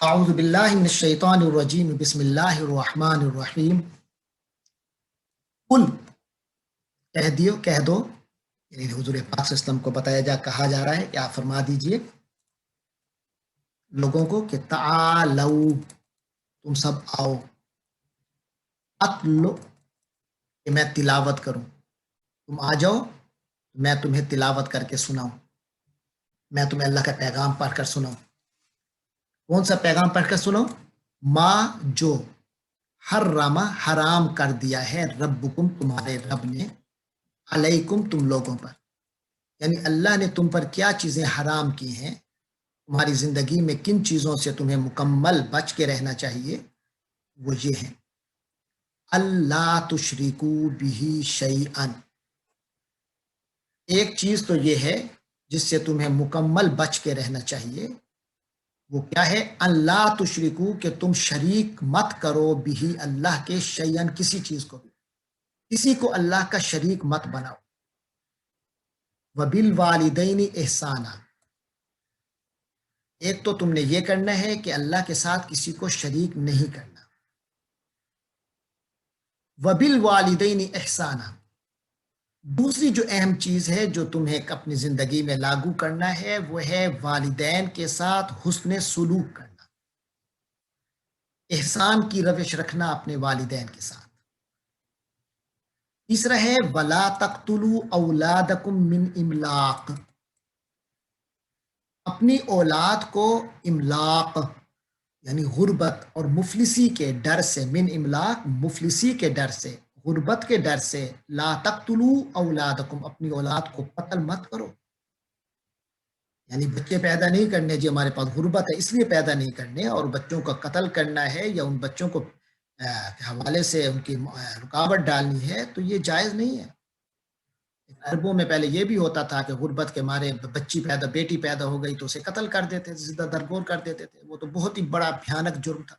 اعوذ باللہ من الشیطان الرجیم بسم اللہ الرحمن الرحیم قل کہہ دو یعنی حضور پاک صلی اللہ علیہ وسلم کو کہا جا رہا ہے کہ آپ فرما دیجئے لوگوں کو کہ تعالو تم سب آؤ اتلو کہ میں تلاوت کروں، تم آ جاؤ میں تمہیں تلاوت کر کے سناؤں، میں تمہیں اللہ کا پیغام پڑھ کر سناؤں۔ کون سا پیغام پڑھ کر سناؤں؟ ماں جو حرم حرام کر دیا ہے ربکم تمہارے رب نے علیکم تم لوگوں پر، یعنی اللہ نے تم پر کیا چیزیں حرام کی ہیں، تمہاری زندگی میں کن چیزوں سے تمہیں مکمل بچ کے رہنا چاہیے، وہ یہ ہیں اللہ تشرکو بہ شیئا۔ ایک چیز تو یہ ہے جس سے تمہیں مکمل بچ کے رہنا چاہیے، وہ کیا ہے؟ اللہ تشرکو کہ تم شریک مت کرو بہ اللہ کے شیئن کسی چیز کو بھی، کسی کو اللہ کا شریک مت بناؤ۔ وبالوالدین احسانا، ایک تو تم نے یہ کرنا ہے کہ اللہ کے ساتھ کسی کو شریک نہیں کرنا۔ وبالوالدین احسانا، دوسری جو اہم چیز ہے جو تمہیں اپنی زندگی میں لاگو کرنا ہے وہ ہے والدین کے ساتھ حسن سلوک کرنا، احسان کی روش رکھنا اپنے والدین کے ساتھ۔ تیسرا ہے ولا تقتلوا اولادکم من املاق، اپنی اولاد کو املاق یعنی غربت اور مفلسی کے ڈر سے، من املاق مفلسی کے ڈر سے، غربت کے ڈر سے، لا تقتلوا اولادکم اپنی اولاد کو قتل مت کرو، یعنی بچے پیدا نہیں کرنے جی ہمارے پاس غربت ہے اس لیے پیدا نہیں کرنے اور بچوں کا قتل کرنا ہے یا ان بچوں کو حوالے سے ان کی رکاوٹ ڈالنی ہے تو یہ جائز نہیں ہے۔ عربوں میں پہلے یہ بھی ہوتا تھا کہ غربت کے مارے بیٹی پیدا ہو گئی تو اسے قتل کر دیتے تھے، زندہ درگور کر دیتے تھے، وہ تو بہت ہی بڑا بھیانک جرم تھا،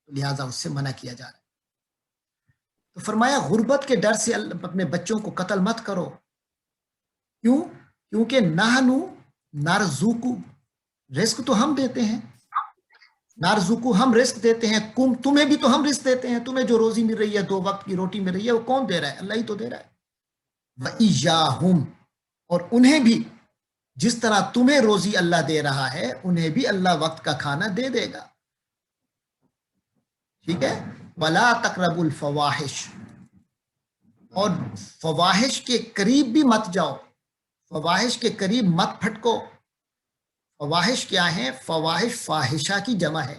لہٰذا اس سے منع کیا جا رہا ہے۔ تو فرمایا غربت کے ڈر سے اپنے بچوں کو قتل مت کرو، کیوں؟ کیونکہ نحنو نرزقو، رزق تو ہم دیتے ہیں، نرزقو ہم رزق دیتے ہیں، تمہیں بھی تو ہم رزق دیتے ہیں، تمہیں جو روزی مل رہی ہے 2 وقت کی روٹی مل رہی ہے وہ کون دے رہا ہے؟ اللہ ہی تو دے رہا ہے۔ وَإِيَّاهُمْ، اور انہیں بھی جس طرح تمہیں روزی اللہ دے رہا ہے انہیں بھی اللہ وقت کا کھانا دے دے گا، ٹھیک ہے؟ وَلَا تَقْرَبُوا الْفَوَاحِشَ، اور فواحش کے قریب بھی مت جاؤ، فواحش کے قریب مت پھٹکو۔ فواحش کیا ہے؟ فواحش فاحشہ کی جمع ہے،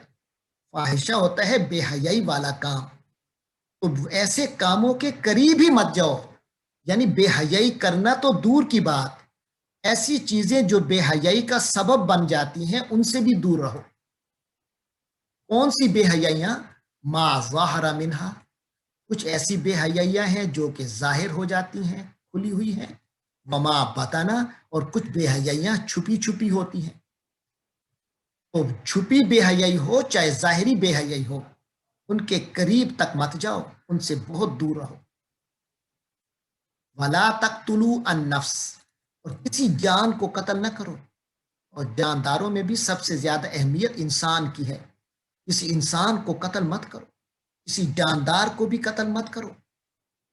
فاحشہ ہوتا ہے بے حیائی والا کام، تو ایسے کاموں کے قریب ہی مت جاؤ، یعنی بے حیائی کرنا تو دور کی بات، ایسی چیزیں جو بے حیائی کا سبب بن جاتی ہیں ان سے بھی دور رہو۔ کون سی بے حیائیاں؟ ما ظاہر منہا، کچھ ایسی بے حیائیاں ہیں جو کہ ظاہر ہو جاتی ہیں، کھلی ہوئی ہیں، وما بطنا، اور کچھ بے حیائیاں چھپی چھپی ہوتی ہیں۔ تو چھپی بے حیائی ہو چاہے ظاہری بے حیائی ہو ان کے قریب تک مت جاؤ، ان سے بہت دور رہو۔ ولا تقتلوا النفس، اور کسی جان کو قتل نہ کرو، اور جانداروں میں بھی سب سے زیادہ اہمیت انسان کی ہے، کسی انسان کو قتل مت کرو، کسی جاندار کو بھی قتل مت کرو،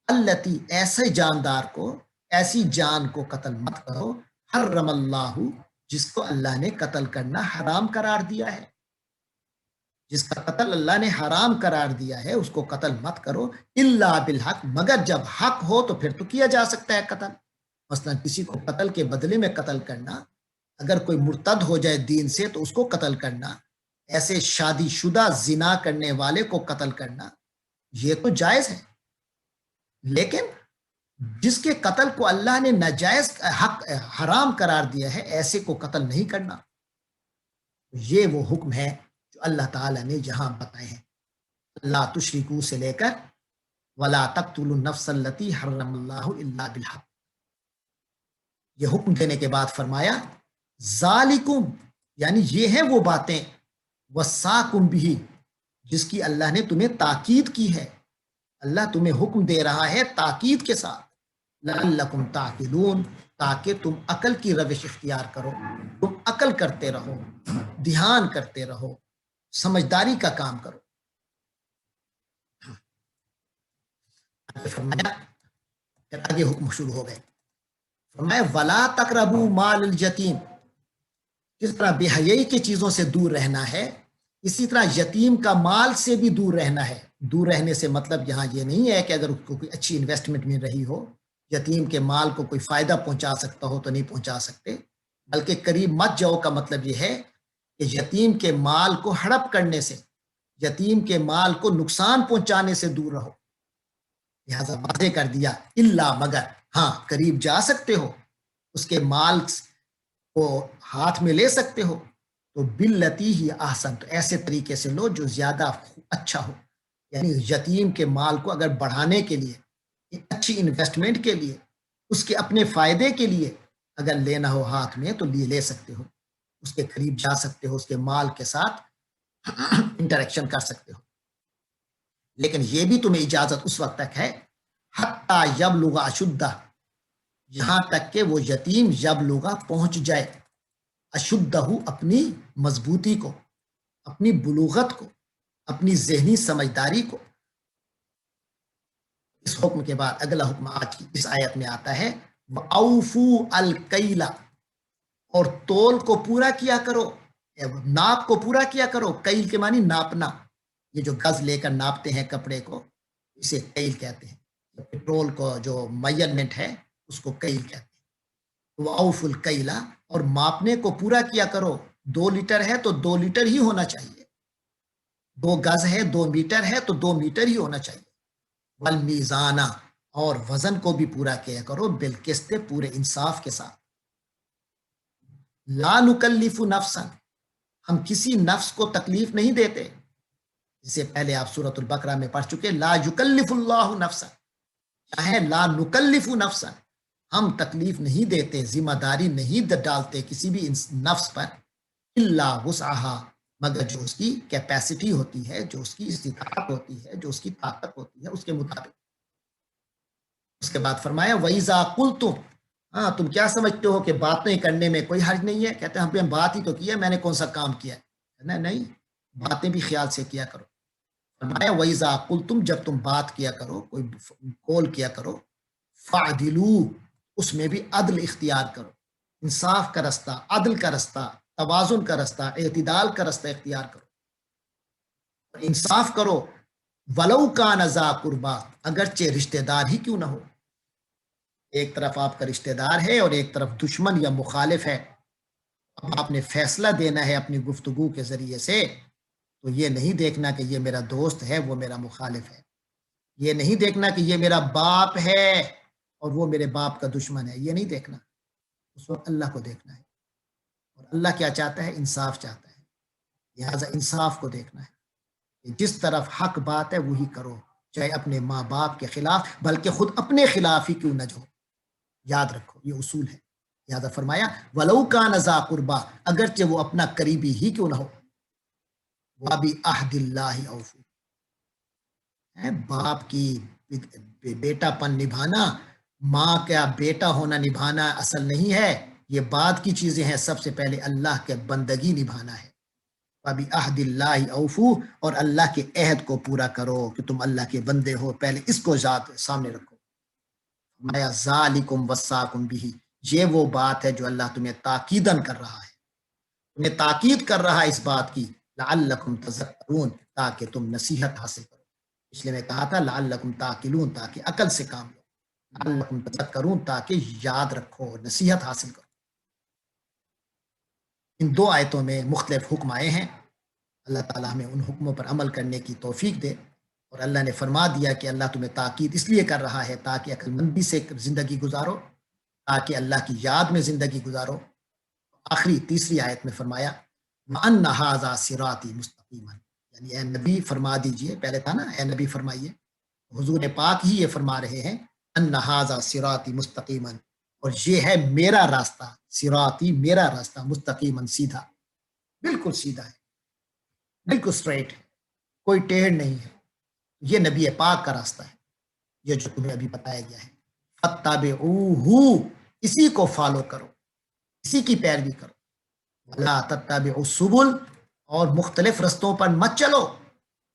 التی ایسے جاندار کو، ایسی جان کو قتل مت کرو، حرم اللہ جس کو اللہ نے قتل کرنا حرام قرار دیا ہے، جس کا قتل اللہ نے حرام قرار دیا ہے اس کو قتل مت کرو، الا بالحق، مگر جب حق ہو تو پھر تو کیا جا سکتا ہے قتل، مثلا کسی کو قتل کے بدلے میں قتل کرنا، اگر کوئی مرتد ہو جائے دین سے تو اس کو قتل کرنا، ایسے شادی شدہ زنا کرنے والے کو قتل کرنا یہ تو جائز ہے، لیکن جس کے قتل کو اللہ نے ناجائز حق حرام قرار دیا ہے ایسے کو قتل نہیں کرنا، یہ وہ حکم ہے جو اللہ تعالیٰ نے یہاں بتائے ہیں، لا تشرکو سے لے کر ولا تقتلوا النفس التي حرم اللہ الا بالحق، یہ حکم دینے کے بعد فرمایا ذالکم، یعنی یہ ہیں وہ باتیں، وصاکم بھی، جس کی اللہ نے تمہیں تاکید کی ہے، اللہ تمہیں حکم دے رہا ہے تاکید کے ساتھ، لعلکم تعقلون، تاکہ تم عقل کی روش اختیار کرو، تم عقل کرتے رہو، دھیان کرتے رہو، سمجھداری کا کام کرو. فرمایا پھر آگے حکم شروع ہو گئے. فرمایا ولا تقربوا مال الیتیم. جس طرح بے حیائی کی چیزوں سے دور رہنا ہے اسی طرح یتیم کا مال سے بھی دور رہنا ہے. دور رہنے سے مطلب یہاں یہ نہیں ہے کہ اگر اس کو کوئی اچھی انویسٹمنٹ مل رہی ہو یتیم کے مال کو کوئی فائدہ پہنچا سکتا ہو تو نہیں پہنچا سکتے، بلکہ قریب مت جاؤ کا مطلب یہ ہے کہ یتیم کے مال کو ہڑپ کرنے سے، یتیم کے مال کو نقصان پہنچانے سے دور رہو. لہٰذا واضح کر دیا الا مگر ہاں قریب جا سکتے ہو، اس کے مال کو ہاتھ میں لے سکتے ہو تو باللتی ہی احسن، تو ایسے طریقے سے لو جو زیادہ اچھا ہو. یعنی یتیم کے مال کو اگر بڑھانے کے لیے، ایک اچھی انویسٹمنٹ کے لیے، اس کے اپنے فائدے کے لیے اگر لینا ہو ہاتھ میں تو لے سکتے ہو، اس کے قریب جا سکتے ہو، اس کے مال کے ساتھ انٹریکشن کر سکتے ہو. لیکن یہ بھی تمہیں اجازت اس وقت تک ہے حتی یبلغ اشدہ، یہاں تک کہ وہ یتیم یبلغ پہنچ جائے اشدہ، اپنی مضبوطی کو، اپنی بلوغت کو، اپنی ذہنی سمجھداری کو. اس حکم کے بعد اگلا حکم آج کی اس آیت میں آتا ہے وَأَوْفُوا الْكَيْلَ، اور تول کو پورا کیا کرو، ناپ کو پورا کیا کرو. کیل کے معنی ناپنا، یہ جو گز لے کر ناپتے ہیں کپڑے کو اسے کیل کہتے ہیں. پیٹرول کو جو میجرمنٹ ہے اس کو کیل کہتے ہیں. وَأَوْفُوا الْكَيْلَ، اور ماپنے کو پورا کیا کرو. 2 لیٹر ہے تو 2 لیٹر ہی ہونا چاہیے، 2 گز ہے 2 میٹر ہے تو 2 میٹر ہی ہونا چاہیے. والمیزانہ، اور وزن کو بھی پورا کیا کرو بالقسط، پورے انصاف کے ساتھ. لا نکلف نفسا، ہم کسی نفس کو تکلیف نہیں دیتے، جسے پہلے آپ سورۃ البقرہ میں پڑھ چکے لا یکلف اللہ نفسا، چاہے لا نکلف نفسا، ہم تکلیف نہیں دیتے، ذمہ داری نہیں ڈالتے کسی بھی نفس پر الا وسعہا، مگر جو اس کی کیپیسٹی ہوتی ہے، جو اس کی استطاعت ہوتی ہے، جو اس کی طاقت ہوتی ہے اس کے مطابق. اس کے بعد فرمایا وَإِذَا قُلْتُمْ، ہاں تم کیا سمجھتے ہو کہ باتیں کرنے میں کوئی حرج نہیں ہے؟ کہتے ہیں ہم نے بات ہی تو کی ہے، میں نے کون سا کام کیا ہے؟ نہیں، باتیں بھی خیال سے کیا کرو. فرمایا وَإِذَا قُلْتُمْ، جب تم بات کیا کرو، کوئی قول کیا کرو، فَعْدِلُوا، اس میں بھی عدل اختیار کرو، انصاف کا رستہ، عدل کا رستہ، توازن کا رستہ، اعتدال کا رستہ اختیار کرو، انصاف کرو. وَلَوْ كَانَ ذَا قُرْبَىٰ، اگرچہ رشتہ دار ہی کیوں نہ ہو. ایک طرف آپ کا رشتہ دار ہے اور ایک طرف دشمن یا مخالف ہے. اب آپ نے فیصلہ دینا ہے اپنی گفتگو کے ذریعے سے، تو یہ نہیں دیکھنا کہ یہ میرا دوست ہے وہ میرا مخالف ہے، یہ نہیں دیکھنا کہ یہ میرا باپ ہے اور وہ میرے باپ کا دشمن ہے، یہ نہیں دیکھنا. اس وقت اللہ کو دیکھنا ہے، اور اللہ کیا چاہتا ہے؟ انصاف چاہتا ہے. لہٰذا انصاف کو دیکھنا ہے کہ جس طرف حق بات ہے وہی کرو، چاہے اپنے ماں باپ کے خلاف، بلکہ خود اپنے خلاف ہی کیوں نہ جو. یاد رکھو یہ اصول ہے. لہٰذا فرمایا وَلَوْ كَانَ ذَا قُرْبَىٰ، اگرچہ وہ اپنا قریبی ہی کیوں نہ ہو. وَبِعَهْدِ اللَّهِ أَوْفُوا، باپ کی بیٹا پن نبھانا، ماں کا بیٹا ہونا نبھانا اصل نہیں ہے، یہ بعد کی چیزیں ہیں. سب سے پہلے اللہ کے بندگی نبھانا ہے. وَبِعَهْدِ اللَّهِ أَوْفُوا، اور اللہ کے عہد کو پورا کرو کہ تم اللہ کے بندے ہو، پہلے اس کو ذات سامنے رکھو. فرمایا ذالکم وصاکم بہ، یہ وہ بات ہے جو اللہ تمہیں تاکیدن کر رہا ہے، تمہیں تاکید کر رہا ہے اس بات کی، لعلکم تذکرون، تاکہ تم نصیحت حاصل کرو. اس لیے میں کہا تھا لعلکم تعقلون، تاکہ عقل سے کام لو، لعلکم تذکرون، تاکہ یاد رکھو، نصیحت حاصل کرو. ان 2 آیتوں میں مختلف حکم آئے ہیں. اللہ تعالیٰ ہمیں ان حکموں پر عمل کرنے کی توفیق دے. اور اللہ نے فرما دیا کہ اللہ تمہیں تاکید اس لیے کر رہا ہے تاکہ عقل مندی سے زندگی گزارو، تاکہ اللہ کی یاد میں زندگی گزارو. آخری تیسری آیت میں فرمایا وَأَنَّ هَٰذَا صِرَاطِي مُسْتَقِيمًا، یعنی اے نبی فرما دیجئے، پہلے تھا نا اے نبی فرمائیے، حضور پاک ہی یہ فرما رہے ہیں أَنَّ هَٰذَا صِرَاطِي مُسْتَقِيمًا، اور یہ ہے میرا راستہ، صراطی میرا راستہ، مستقیماً سیدھا، بالکل سیدھا ہے، بالکل اسٹریٹ ہے، کوئی ٹیڑھ نہیں ہے. یہ نبی پاک کا راستہ ہے، یہ جو تمہیں ابھی بتایا گیا ہے. فَاتَّبِعُوهُ، اسی کو فالو کرو، اسی کی پیروی کرو. وَلَا تَتَّبِعُوا السُّبُلَ، اور مختلف رستوں پر مت چلو،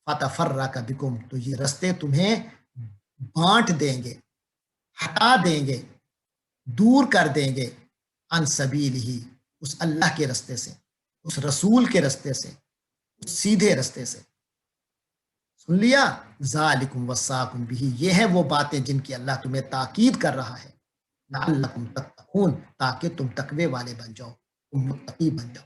فتفرق بکم، تو یہ رستے تمہیں بانٹ دیں گے، ہٹا دیں گے، دور کر دیں گے، عن سبیلہ، اس اللہ کے رستے سے، اس رسول کے رستے سے، اس سیدھے رستے سے۔ سن لیا؟ ذالکم وصاکم بہ، یہ ہیں وہ باتیں جن کی اللہ تمہیں تاکید کر رہا ہے، لعلکم تتقون، تاکہ تم تقوی والے بن جاؤ، تم متقی بن جاؤ۔